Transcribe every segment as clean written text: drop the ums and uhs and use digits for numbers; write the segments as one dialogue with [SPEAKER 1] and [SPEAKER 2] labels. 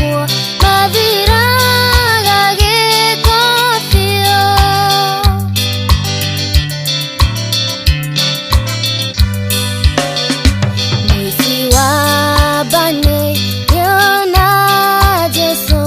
[SPEAKER 1] kuo mathiraga gĩko biũ. Mũici wa mbani nĩona Jesũ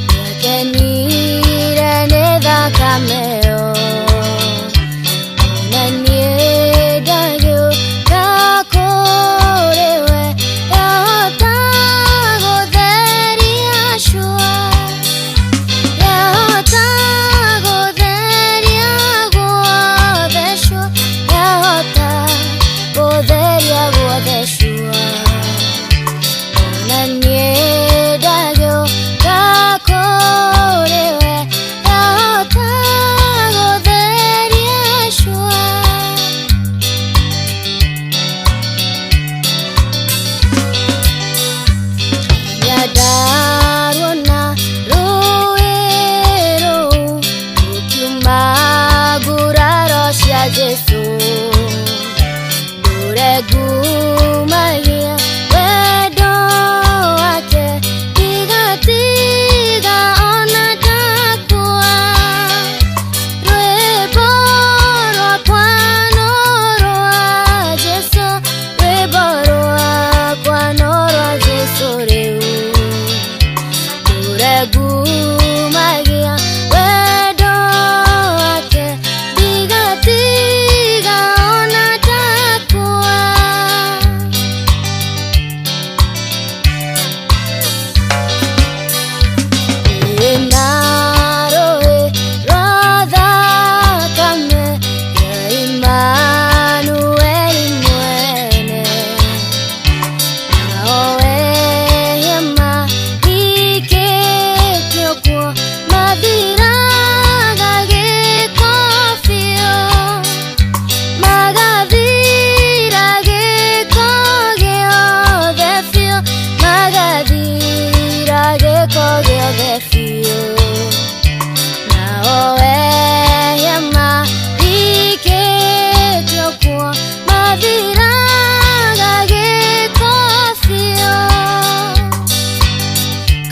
[SPEAKER 1] nĩakenire nĩ thakame ĩyo. Ona niĩ ndagĩũka kũrĩ we, yahota gũtheria cua, yahota gũtheria guothe cua, yahota gũtheria guothe cua. Ona niĩ ndagĩũka kũrĩ we, yahota gũtheria cua. Nyandarũa rũĩ rũu rũkiuma nguraro cia Jesũ, rũrengumagia wendo wake, tigatiga ona ndakua. Rwĩmbo rwakwa no rwa Jesũ, rwĩmbo rwakwa no rwa Jesũ rĩu, rũrengumagia wendo wake, tigatiga ona ndakua. Wĩna rũĩ rwa thakame ya Imanueli mwene, nao wehia mahikĩtio kuo mathiraga gĩko biũ, magathira gĩko gĩothe biũ, magathira gĩko gĩothe biũ. Nao wehia mahikĩtio kuo mathiraga gĩko biũ.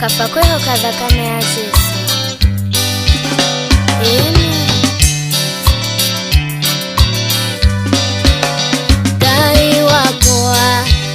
[SPEAKER 1] Kaba kwĩhoka thakame ya Jesũ. Amen. Ngai wakwa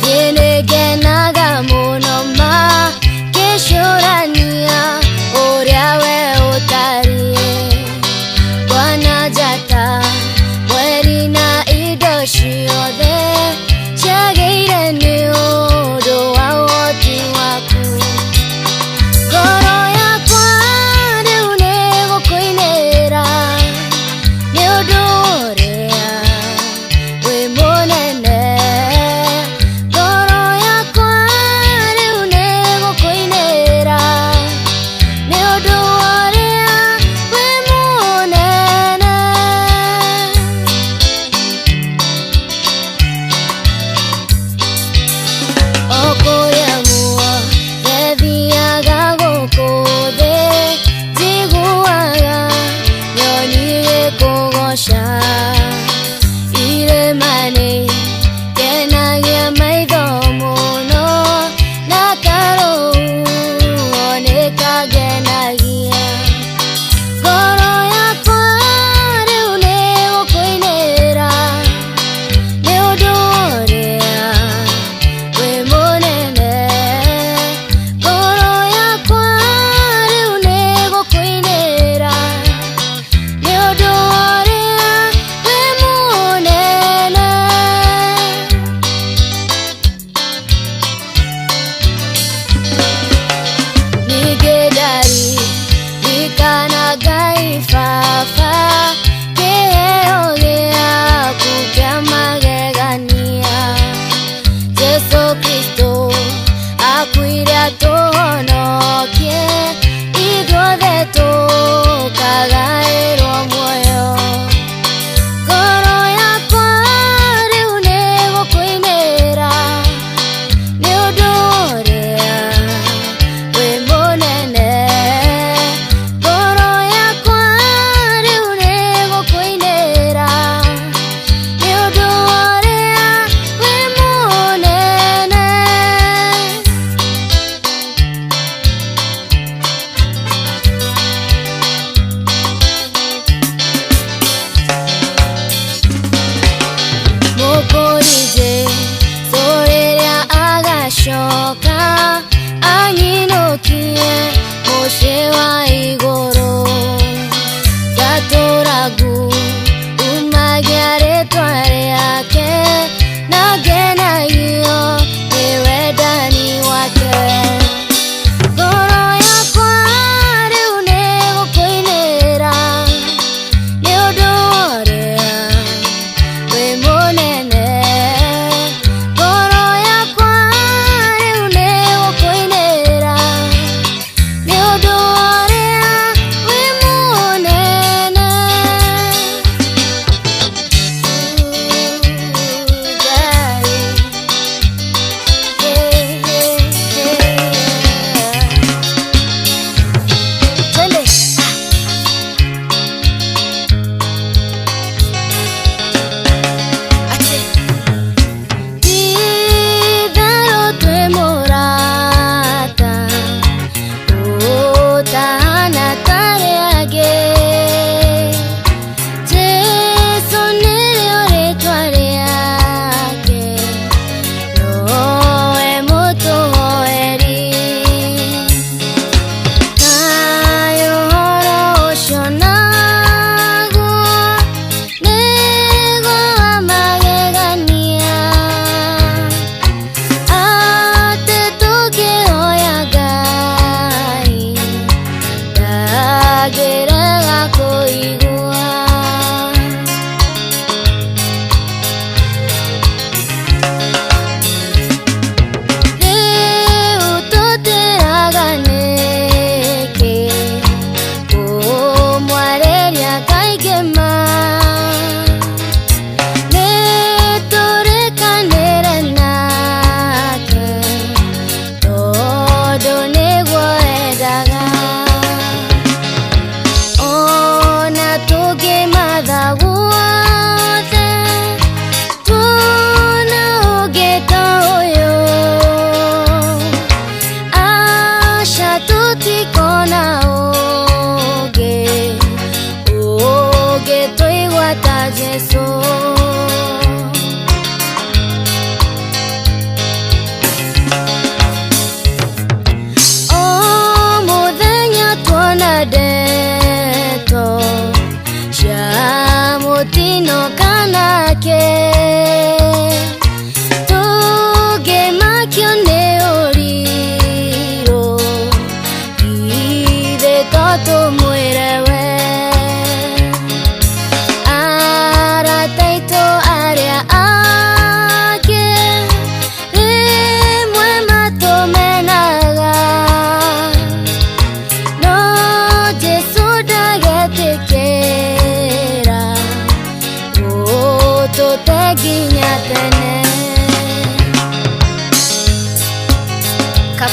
[SPEAKER 1] niĩ nĩngenaga mũno makĩcũrania ũrĩa we ũtariĩ. Bwana njata, mweri na indo ciothe ciagĩire nĩ ũndũ wa ũhoti waku. Ngoro yakwa rĩu nĩgũkũinĩra nĩ ũndũ ũrĩa wĩ mũnene. Ngoro yakwa rĩu nĩgũkũinĩra nĩ ũndũ ũrĩa wĩ mũnene. O kũrĩa guothe thiaga gũkũ thĩ, njiguaga nyoni gĩkũgoca. Irĩma-inĩ kenagia maitho mũno, na karũhuho nĩkangenagia. Ngoro yakwa rĩu nĩgũkũinĩra nĩ ũndũ ũrĩa wĩ mũnene. Ngoro yakwa rĩu nĩgũkũinĩra nĩ ũndũ ũrĩa wĩ mũnene. Ningĩ ndaririkana Ngai Baba, kĩheo gĩaku kĩa magegania. Jesũ Kristo akuire atũhonokie, ithuothe tũkagaĩrwo muoyo. Ngoro yakwa rĩu nĩgũkũinĩra nĩ ũndũ ũrĩa wĩ mũnene. Ngoro yakwa rĩu nĩgũkũinĩra nĩ ũndũ ũrĩa wĩ mũnene.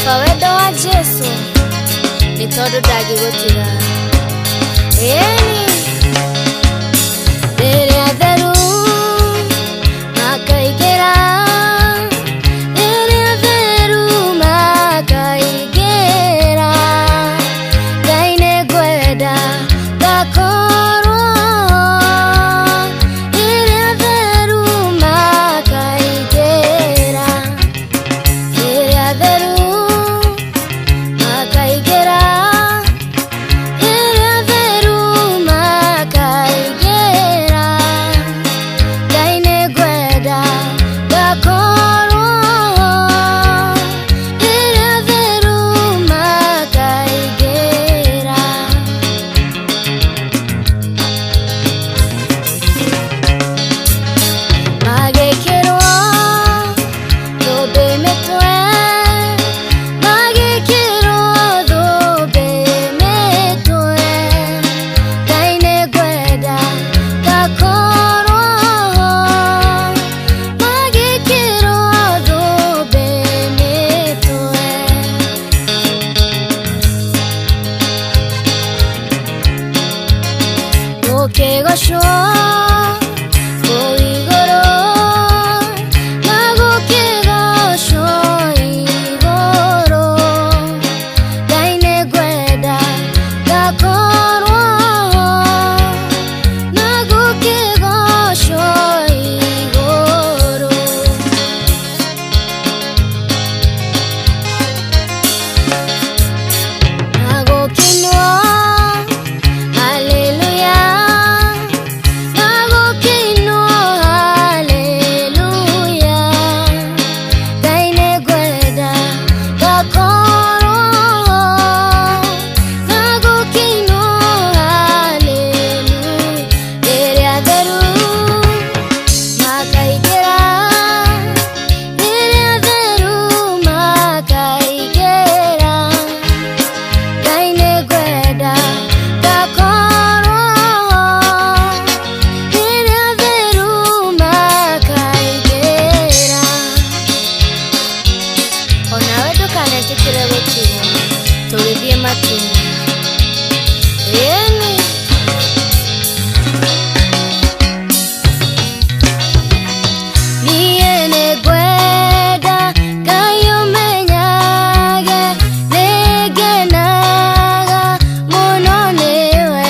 [SPEAKER 1] Fa wendo wa Jesu ni tondu ndagigutiga. Eni riria theru makaigera, riria theru makaigera, Ngai nĩngwenda ngakorwo riria theru makaigera, riria theru makaigera, riria theru makaigera, Ngai nĩngwenda ngakorwo riria theru makaigera. Magĩkĩrwo thũmbĩ mĩtwe, magĩkĩrwo thũmbĩ mĩtwe, Ngai nĩngwenda ngakorwo magĩkĩrwo thũmbĩ mĩtwe. Gũkĩgocwo kũu igũrũ, na gũkĩgocwo igũrũ, Ngai nĩngwenda ngakorwo na gũkĩgocwo igũrũ. Na gũkĩinwo haleluya, na gũkĩinwo haleluya, Ngai nĩngwenda ngakorwo na gũkĩinwo haleluya. Rĩrĩa theru makaigera, rĩrĩa theru makaigera, Ngai nĩngwenda ngakorwo riria theru makaigera. Onawe ndũkanetĩkĩre gũtirwo, tũgĩthiĩ matu-inĩ. Ĩni niĩ nĩngwenda Ngai ũmenyage, nĩngenaga mũno nĩwe,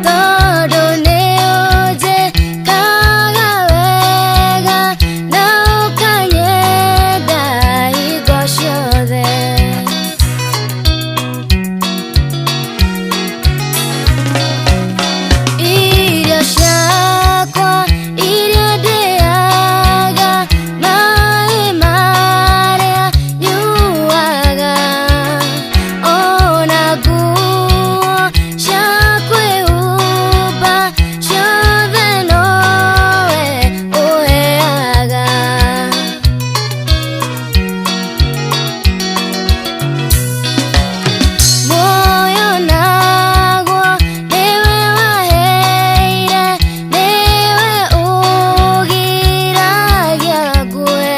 [SPEAKER 1] tondũ nĩũnjĩkaga wega na ũkanyenda hingo ciothe. Irio ciakwa iria ndĩaga, maĩ marĩa nyuaga, ona nguo cia kwĩhumba, ciothe nowe ũheaga. Muoyo naguo nĩwe waheire, nĩwe ũgiragia ngue,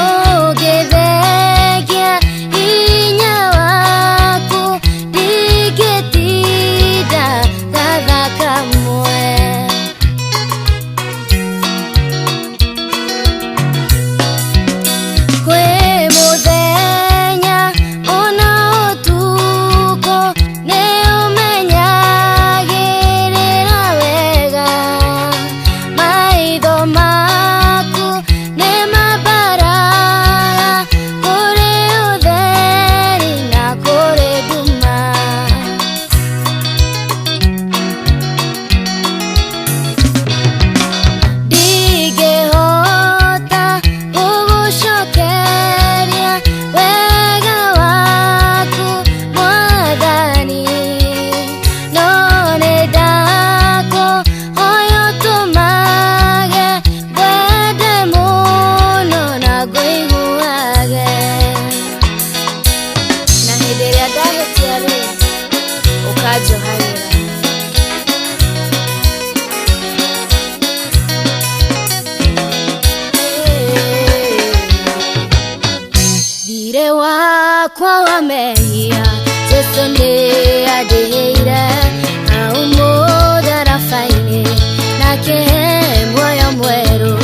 [SPEAKER 1] ũngĩthengia hinya waku, ndingĩtinda gatha kamwe. Kwĩ mũthenya ona ũtukũ, nĩũmenyagĩrĩra wega, maitho maku nĩmambaraga kũrĩ ũtheri na kũrĩ nduma. Ndingĩhota gũgũcokeria wega waku Mwathani, no nĩndakũhoya ũtũmage ngwende mũno na ngũiguage. Na hĩndĩ ĩrĩa ndahĩtia rĩ, ũkanjohagĩra. Thire wakwa wa mehia Jesu ni adihire au mudharafaini nake moyo mweru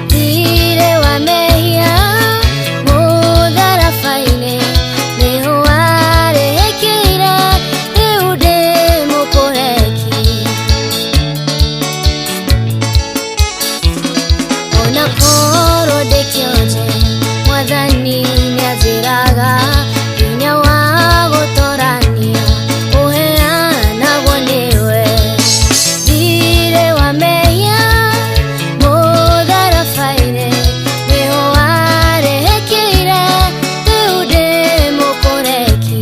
[SPEAKER 1] Dire wa mehia mudharafaini niho arehekire eude mukoreki Ona koro dekioje Mwathani niaziraga Inya wa gutorania uheanagwo niwe Thirĩ wa mehia mũtharabainĩ nĩho warehekire rĩu ndĩ mũkũreki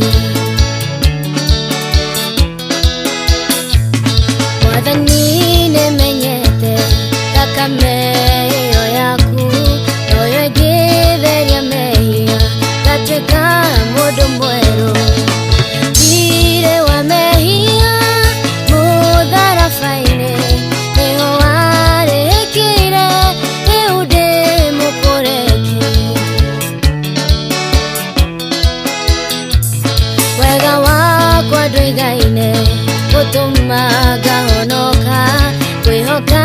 [SPEAKER 1] Mwathani nĩmenyete thakame ĩyo yaku noyo ĩngĩtheria mehia ngatwĩka mũndũ mwerũ Thirĩ wa mehia mũtharabainĩ nĩho warehekire rĩu ndĩ mũkũreki Wega wakwa ndũigaine gũtũma ngahonoka kwĩhoka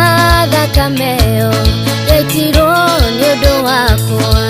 [SPEAKER 1] thakame ĩyo yaitirwo nĩ ũndũ wakwa